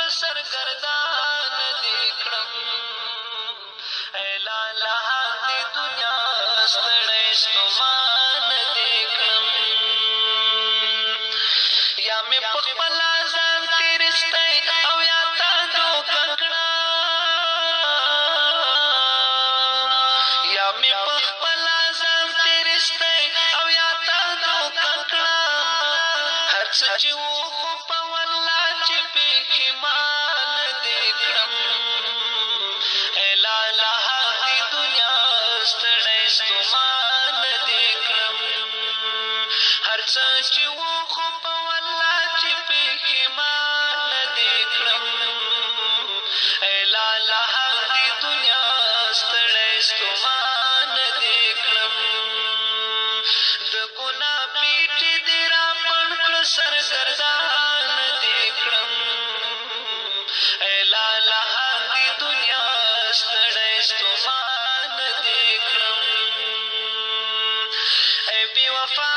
کړه سرګردان دې کړم ای لالا دې دنیا ستړی ستومان دې کړم یا مې په خپله ځان تېرستی او یا تا دوکه کړم یا مې په خپله ځان تېرستی او یا تا دوکه کړم هر څه چې و خو په والله چې پښېمانه دې کړم ای لالا دې دنیا ستړی ستومانه دې کړم هر څه چې و خو په والله چې پښېمانه دې کړم ای لالا دې دنیا ستړی ستومانه دې کړم د ګناه پیټې دې راپڼ کړه سرګردانه دې کړم ای لالا دې دنیا ستړی ستومانه دې کړم ای بې وفا